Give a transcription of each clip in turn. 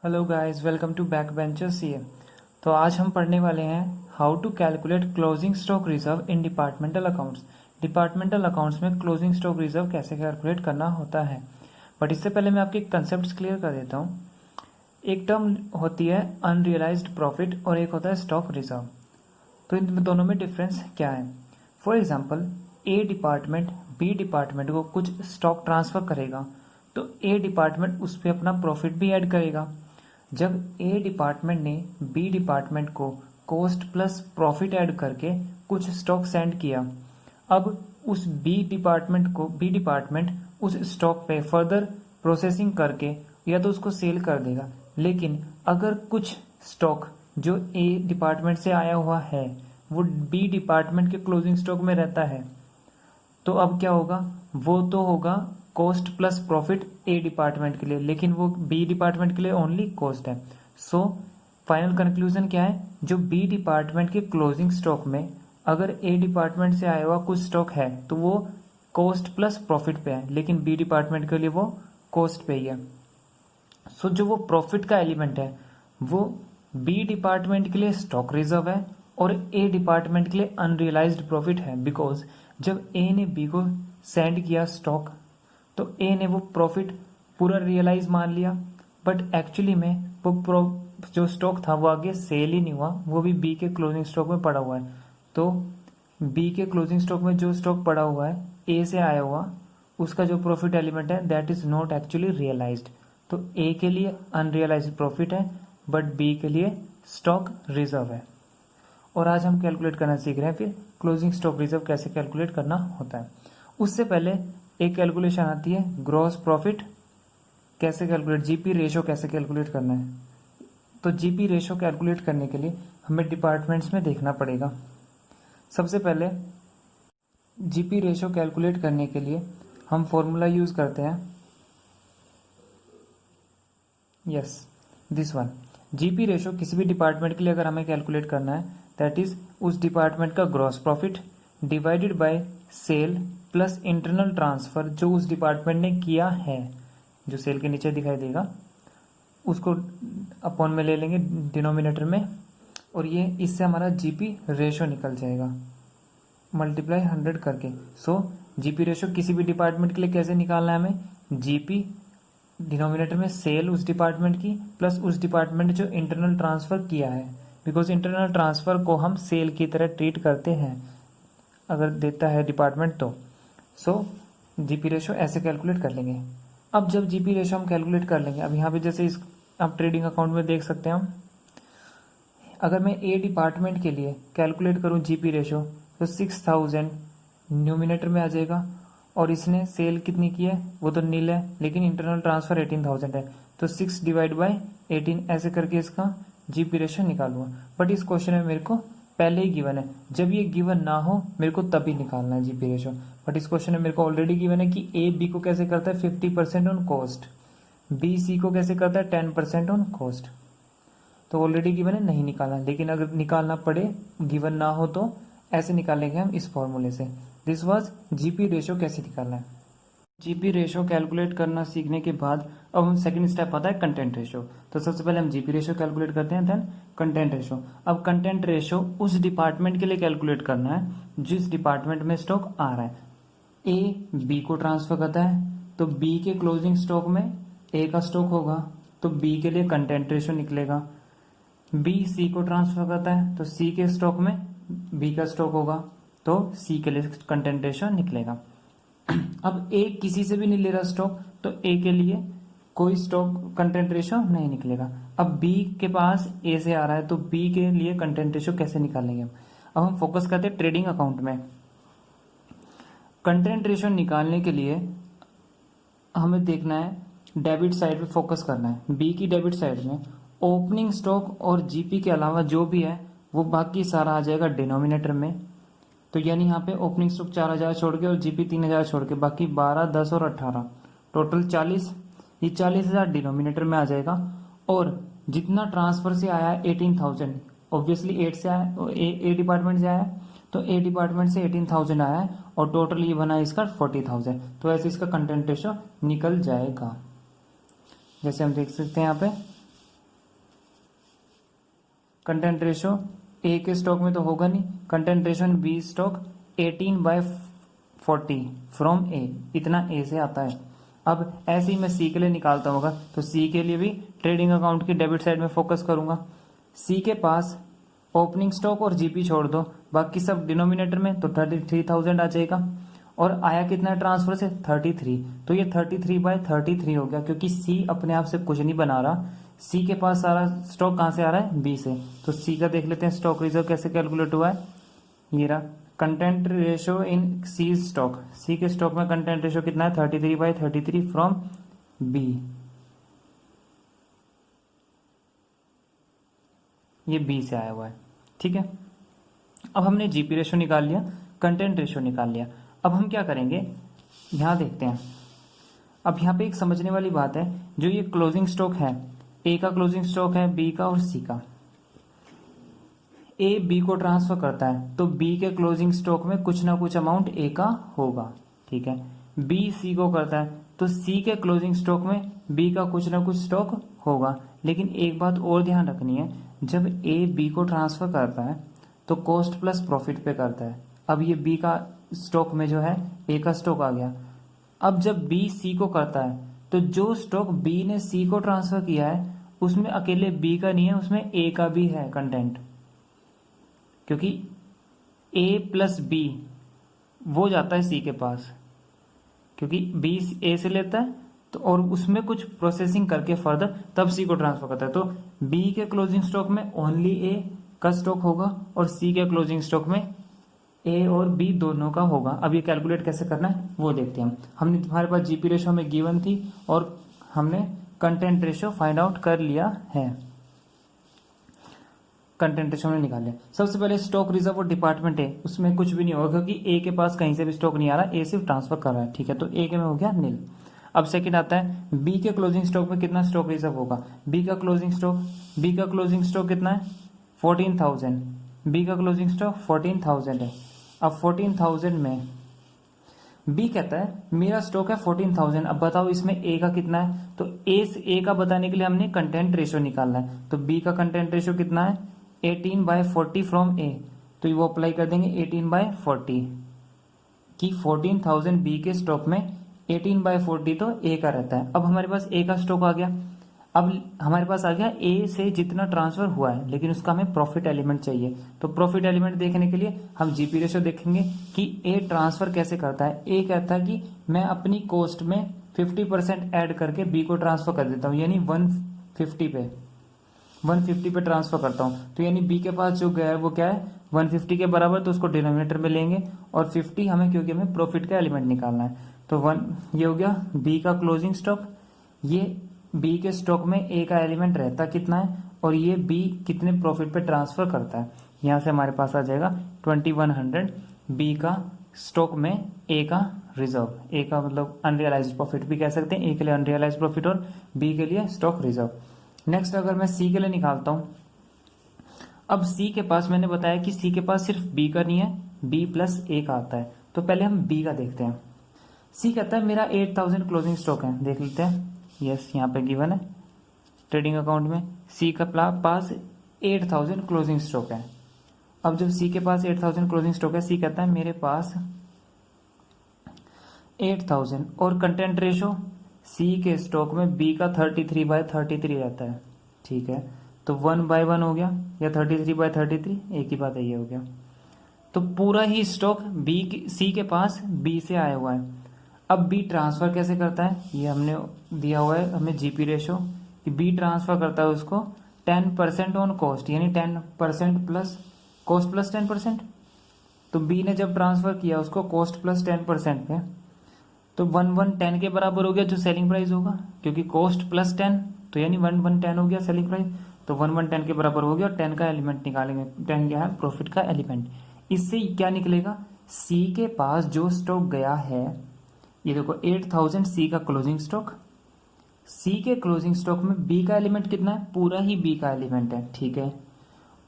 Hello guys, welcome to back bencher CA. तो आज हम पढ़ने वाले हैं how to calculate closing stock reserve in departmental accounts. Departmental accounts में क्लोजिंग स्टॉक रिजर्व कैसे कैलकुलेट करना होता है। बट इससे पहले मैं आपके कंसेप्ट क्लियर कर देता हूँ। एक टर्म होती है अनरियलाइज्ड प्रॉफिट और एक होता है स्टॉक रिजर्व। तो इन दोनों में डिफरेंस क्या है। For example, A department B department को कुछ स्टॉक ट्रांसफर करेगा तो ए डिपार्टमेंट उस पर अपना प्रॉफिट भी ऐड करेगा। जब ए डिपार्टमेंट ने बी डिपार्टमेंट को कॉस्ट प्लस प्रॉफिट ऐड करके कुछ स्टॉक सेंड किया, अब उस बी डिपार्टमेंट उस स्टॉक पे फर्दर प्रोसेसिंग करके या तो उसको सेल कर देगा। लेकिन अगर कुछ स्टॉक जो ए डिपार्टमेंट से आया हुआ है वो बी डिपार्टमेंट के क्लोजिंग स्टॉक में रहता है, तो अब क्या होगा, वो तो होगा cost plus profit A department के लिए, लेकिन वो बी डिपार्टमेंट के लिए ओनली कॉस्ट है। सो फाइनल कंक्लूजन क्या है, जो बी डिपार्टमेंट के क्लोजिंग स्टॉक में अगर ए डिपार्टमेंट से आया हुआ कुछ स्टॉक है तो वो कॉस्ट प्लस प्रॉफिट पे है, लेकिन बी डिपार्टमेंट के लिए वो कॉस्ट पे ही है। सो जो वो प्रॉफिट का एलिमेंट है वो बी डिपार्टमेंट के लिए स्टॉक रिजर्व है और ए डिपार्टमेंट के लिए अनरियलाइज्ड प्रॉफिट है। बिकॉज जब ए ने बी को सेंड किया स्टॉक तो ए ने वो प्रॉफिट पूरा रियलाइज मान लिया, बट एक्चुअली में वो जो स्टॉक था वो आगे सेल ही नहीं हुआ, वो भी बी के क्लोजिंग स्टॉक में पड़ा हुआ है। तो बी के क्लोजिंग स्टॉक में जो स्टॉक पड़ा हुआ है ए से आया हुआ, उसका जो प्रॉफिट एलिमेंट है that is not actually realised. तो ए के लिए अनरियलाइज्ड प्रॉफिट है बट बी के लिए स्टॉक रिजर्व है। और आज हम कैलकुलेट करना सीख रहे हैं फिर क्लोजिंग स्टॉक रिजर्व कैसे कैलकुलेट करना होता है। उससे पहले एक कैलकुलेशन आती है ग्रॉस प्रॉफिट कैसे कैलकुलेट, जीपी रेशो कैसे कैलकुलेट करना है। तो जीपी रेशो कैलकुलेट करने के लिए हमें डिपार्टमेंट्स में देखना पड़ेगा। सबसे पहले जीपी रेशो कैलकुलेट करने के लिए हम फॉर्मूला यूज करते हैं, yes this one. GP ratio किसी भी डिपार्टमेंट के लिए अगर हमें कैलकुलेट करना है दैट इज उस डिपार्टमेंट का gross profit divided by sale plus internal transfer जो उस डिपार्टमेंट ने किया है, जो सेल के नीचे दिखाई देगा उसको अपॉन में ले लेंगे डिनोमिनेटर में, और ये इससे हमारा जीपी रेशो निकल जाएगा मल्टीप्लाई 100 करके। सो जीपी रेशो किसी भी डिपार्टमेंट के लिए कैसे निकालना है हमें, जीपी डिनोमिनेटर में सेल उस डिपार्टमेंट की प्लस उस डिपार्टमेंट जो इंटरनल ट्रांसफर किया है, बिकॉज इंटरनल ट्रांसफर को हम सेल की तरह ट्रीट करते हैं अगर देता है डिपार्टमेंट तो। सो जीपी रेशो ऐसे कैलकुलेट कर लेंगे। अब जब जीपी रेशो हम कैलकुलेट कर लेंगे, अब यहाँ पे जैसे इस आप ट्रेडिंग अकाउंट में देख सकते हैं हम, अगर मैं ए डिपार्टमेंट के लिए कैलकुलेट करूँ जीपी रेशो तो 6000 न्यूमिनेटर में आ जाएगा, और इसने सेल कितनी की है वो तो नील है, लेकिन इंटरनल ट्रांसफर 18000 है तो 6 डिवाइड बाई 18 ऐसे करके इसका जीपी रेशो निकालूंगा। बट इस क्वेश्चन में मेरे को पहले ही गिवन है, जब ये गिवन ना हो मेरे को तभी निकालना है जीपी रेशो। बट इस क्वेश्चन में मेरे को ऑलरेडी गिवन है कि ए बी को कैसे करता है 50% ऑन कॉस्ट, बी सी को कैसे करता है 10% ऑन कॉस्ट। तो ऑलरेडी गिवन है, नहीं निकालना, लेकिन अगर निकालना पड़े गिवन ना हो तो ऐसे निकालेंगे हम इस फॉर्मूले से। दिस वाज जीपी रेशो कैसे निकालना है। जीपी रेशो कैलकुलेट करना सीखने के बाद अब हम सेकंड स्टेप आता है कंटेंट रेशो। तो सबसे पहले हम जीपी रेशो कैलकुलेट करते हैं, देन कंटेंट रेशो। अब कंटेंट रेशो उस डिपार्टमेंट के लिए कैलकुलेट करना है जिस डिपार्टमेंट में स्टॉक आ रहा है। ए बी को ट्रांसफर करता है तो बी के क्लोजिंग स्टॉक में ए का स्टॉक होगा तो बी के लिए कंटेंट रेशो निकलेगा। बी सी को ट्रांसफर करता है तो सी के स्टॉक में बी का स्टॉक होगा तो सी के लिए कंटेंट रेशो निकलेगा। अब ए किसी से भी नहीं ले रहा स्टॉक तो ए के लिए कोई स्टॉक कंटेंट रेशो नहीं निकलेगा। अब बी के पास ए से आ रहा है तो बी के लिए कंटेंट रेशो कैसे निकालेंगे हम। अब हम फोकस करते हैं ट्रेडिंग अकाउंट में। कंटेंट रेशो निकालने के लिए हमें देखना है, डेबिट साइड पे फोकस करना है। बी की डेबिट साइड में ओपनिंग स्टॉक और जीपी के अलावा जो भी है वो बाकी सारा आ जाएगा डिनोमिनेटर में। तो यानी यहाँ पे ओपनिंग स्टॉक 4000 छोड़ के और जीपी 3000 छोड़ के बाकी 12, 10 और 18 टोटल 40, ये 40,000 डिनोमिनेटर में आ जाएगा। और जितना ट्रांसफर से आया है 18,000 ऑब्वियसली 8 से आया, ए डिपार्टमेंट से आया तो ए डिपार्टमेंट से 18,000 आया है और टोटल ये बना इसका 40,000। तो ऐसे इसका कंटेंट रेशो निकल जाएगा। जैसे हम देख सकते हैं यहाँ पे कंटेंट रेशो ए के स्टॉक में तो होगा नहीं, content ratio in B stock 18/40 from A, इतना ए से आता है। अब ऐसे ही मैं सी के लिए निकालता हूँ, तो सी के लिए भी ट्रेडिंग अकाउंट की डेबिट साइड में फोकस करूंगा। सी के पास ओपनिंग स्टॉक और जीपी छोड़ दो, बाकी सब डिनोमिनेटर में, तो 33,000 आ जाएगा। और आया कितना ट्रांसफर से 33, तो ये 33/33 हो गया, क्योंकि सी अपने आप से कुछ नहीं बना रहा, सी के पास सारा स्टॉक कहाँ से आ रहा है, बी से। तो सी का देख लेते हैं स्टॉक रिजर्व कैसे कैलकुलेट हुआ है। ये रहा कंटेंट रेशो इन सी स्टॉक, सी के स्टॉक में कंटेंट रेशो कितना है 33/33 फ्रॉम बी, ये बी से आया हुआ है, ठीक है। अब हमने जीपी रेशो निकाल लिया, कंटेंट रेशो निकाल लिया। अब हम क्या करेंगे, यहां देखते हैं। अब यहाँ पे एक समझने वाली बात है, जो ये क्लोजिंग स्टॉक है, ए का क्लोजिंग स्टॉक है, बी का और सी का। ए बी को ट्रांसफर करता है, तो बी के क्लोजिंग स्टॉक में कुछ ना कुछ अमाउंट ए का होगा, ठीक है। बी सी को करता है, तो सी के क्लोजिंग स्टॉक में बी का कुछ ना कुछ स्टॉक होगा। लेकिन एक बात और ध्यान रखनी है, जब ए बी को ट्रांसफर करता है तो कॉस्ट प्लस प्रॉफिट पे करता है। अब ये बी का स्टॉक में जो है ए का स्टॉक आ गया। अब जब बी सी को करता है, तो जो स्टॉक बी ने सी को ट्रांसफर किया है उसमें अकेले बी का नहीं है, उसमें ए का भी है कंटेंट, क्योंकि ए प्लस बी वो जाता है सी के पास, क्योंकि बी ए से लेता है तो और उसमें कुछ प्रोसेसिंग करके फर्दर तब सी को ट्रांसफर करता है। तो बी के क्लोजिंग स्टॉक में ओनली ए का स्टॉक होगा और सी के क्लोजिंग स्टॉक में ए और बी दोनों का होगा। अब ये कैलकुलेट कैसे करना है वो देखते हैं हम। हमने तुम्हारे पास जीपी रेशो में गिवन थी और हमने कंटेंट रेशो फाइंड आउट कर लिया है, कंटेंट रेशो में निकाल लिया। सबसे पहले स्टॉक रिजर्व और डिपार्टमेंट है, उसमें कुछ भी नहीं होगा क्योंकि ए के पास कहीं से भी स्टॉक नहीं आ रहा, ए सिर्फ ट्रांसफर कर रहा है, ठीक है। तो ए के में हो गया नील। अब सेकंड आता है बी के क्लोजिंग स्टॉक में कितना स्टॉक रिजर्व होगा। बी का क्लोजिंग स्टॉक कितना है 14,000, बी का क्लोजिंग स्टॉक 14,000 है। अब 14,000 में बी कहता है मेरा स्टॉक है 14,000, अब बताओ इसमें ए का कितना है। तो ए का बताने के लिए हमने कंटेंट रेशो निकालना है, तो बी का कंटेंट रेशो कितना है 18/40 फ्रॉम ए, तो वो अप्लाई कर देंगे 18/40 कि 14,000 बी के स्टॉक में 18/40 तो ए का रहता है। अब हमारे पास ए का स्टॉक आ गया, अब हमारे पास आ गया ए से जितना ट्रांसफर हुआ है, लेकिन उसका हमें प्रॉफिट एलिमेंट चाहिए। तो प्रॉफिट एलिमेंट देखने के लिए हम जीपी रेशो देखेंगे कि ए ट्रांसफर कैसे करता है। ए कहता है कि मैं अपनी कॉस्ट में 50% ऐड करके बी को ट्रांसफर कर देता हूँ, यानी 150 पे ट्रांसफर करता हूँ। तो यानी बी के पास जो गया है वो क्या है 150 के बराबर, तो उसको डिनोमिनेटर में लेंगे और 50 हमें, क्योंकि हमें प्रॉफिट का एलिमेंट निकालना है। तो 1 ये हो गया बी का क्लोजिंग स्टॉक। ये बी के स्टॉक में ए का एलिमेंट रहता कितना है और ये बी कितने प्रॉफिट पे ट्रांसफर करता है। यहाँ से हमारे पास आ जाएगा 2100 बी का स्टॉक में ए का रिजर्व, ए का मतलब अनरियलाइज्ड प्रॉफिट भी कह सकते हैं, ए के लिए अनरियलाइज्ड प्रॉफिट और बी के लिए स्टॉक रिजर्व। नेक्स्ट अगर मैं सी के लिए निकालता हूं, अब सी के पास मैंने बताया कि सी के पास सिर्फ बी का नहीं है, बी प्लस ए का आता है। तो पहले हम बी का देखते हैं। सी कहता है मेरा 8,000 क्लोजिंग स्टॉक है, देख लेते हैं। यस यहाँ पे गिवन है ट्रेडिंग अकाउंट में सी का पास 8,000 क्लोजिंग स्टॉक है। अब जब सी के पास 8,000 क्लोजिंग स्टॉक है, सी कहता है मेरे पास 8,000 और कंटेंट रेशो सी के स्टॉक में बी का 33/33 रहता है, ठीक है। तो 1/1 हो गया या 33/33, एक ही बात है, ये हो गया। तो पूरा ही स्टॉक सी के पास बी से आया हुआ है। अब बी ट्रांसफर कैसे करता है, ये हमने दिया हुआ है हमें जीपी रेशो कि बी ट्रांसफर करता है उसको 10% ऑन कॉस्ट, यानी 10% प्लस कॉस्ट प्लस 10%। तो बी ने जब ट्रांसफर किया उसको कॉस्ट प्लस 10% पे, तो 1110 के बराबर हो गया जो सेलिंग प्राइस होगा, क्योंकि कॉस्ट प्लस 10 तो यानी 1110 हो गया सेलिंग प्राइस। तो 1110 के बराबर हो गया और 10 का एलिमेंट निकालेंगे। 10 क्या है प्रॉफिट का एलिमेंट। इससे क्या निकलेगा, सी के पास जो स्टॉक गया है, ये देखो 8,000 सी का क्लोजिंग स्टॉक, सी के क्लोजिंग स्टॉक में बी का एलिमेंट कितना है, पूरा ही बी का एलिमेंट है, ठीक है।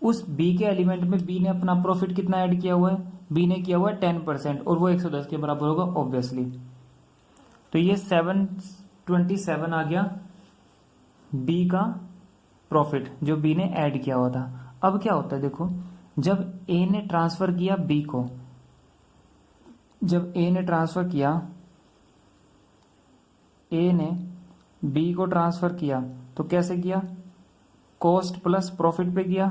उस बी के एलिमेंट में बी ने अपना प्रॉफिट कितना ऐड किया हुआ है, बी ने किया हुआ है 10% और वो 110 के बराबर होगा ऑब्वियसली। तो ये 727 आ गया बी का प्रॉफिट जो बी ने ऐड किया हुआ था। अब क्या होता है देखो, जब ए ने ट्रांसफर किया बी को, जब ए ने ट्रांसफर किया, ए ने बी को ट्रांसफर किया तो कैसे किया, कॉस्ट प्लस प्रॉफिट पे किया।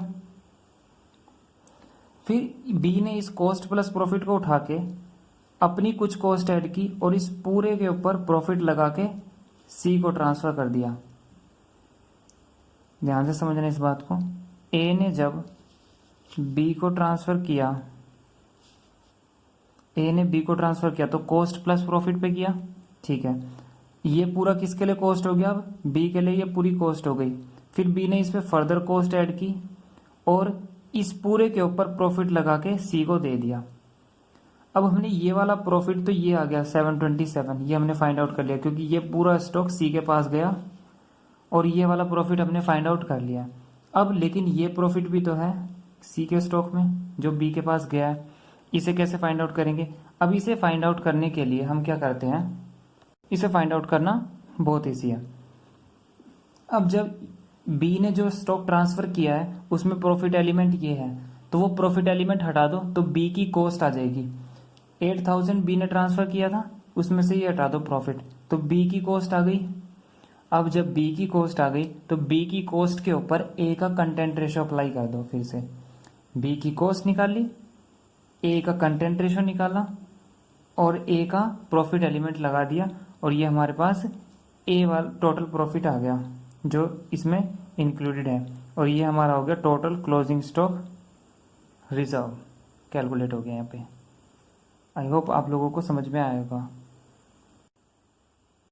फिर बी ने इस कॉस्ट प्लस प्रॉफिट को उठा के अपनी कुछ कॉस्ट ऐड की और इस पूरे के ऊपर प्रॉफिट लगा के सी को ट्रांसफर कर दिया। ध्यान से समझना इस बात को। ए ने जब बी को ट्रांसफर किया, ए ने बी को ट्रांसफर किया तो कॉस्ट प्लस प्रॉफिट पे किया, ठीक है। ये पूरा किसके लिए कॉस्ट हो गया, अब बी के लिए ये पूरी कॉस्ट हो गई। फिर बी ने इस पे फर्दर कॉस्ट ऐड की और इस पूरे के ऊपर प्रॉफिट लगा के सी को दे दिया। अब हमने ये वाला प्रॉफिट, तो ये आ गया 727, ये हमने फाइंड आउट कर लिया क्योंकि ये पूरा स्टॉक सी के पास गया और ये वाला प्रॉफिट हमने फाइंड आउट कर लिया। अब लेकिन ये प्रॉफिट भी तो है सी के स्टॉक में जो बी के पास गया है, इसे कैसे फाइंड आउट करेंगे। अब इसे फाइंड आउट करने के लिए हम क्या करते हैं, इसे फाइंड आउट करना बहुत ईजी है। अब जब बी ने जो स्टॉक ट्रांसफर किया है उसमें प्रॉफिट एलिमेंट ये है, तो वो प्रॉफिट एलिमेंट हटा दो तो बी की कॉस्ट आ जाएगी। 8000 बी ने ट्रांसफर किया था, उसमें से ये हटा दो प्रॉफिट, तो बी की कॉस्ट आ गई। अब जब बी की कॉस्ट आ गई तो बी की कॉस्ट के ऊपर ए का कंटेंट रेशो अप्लाई कर दो। फिर से बी की कॉस्ट निकाल ली, ए का कंटेंट रेशो निकाला और ए का प्रॉफिट एलिमेंट लगा दिया और ये हमारे पास ए वाला टोटल प्रॉफिट आ गया जो इसमें इंक्लूडेड है। और ये हमारा हो गया total closing stock reserve calculate हो गया यहाँ पे। आई होप आप लोगों को समझ में आएगा।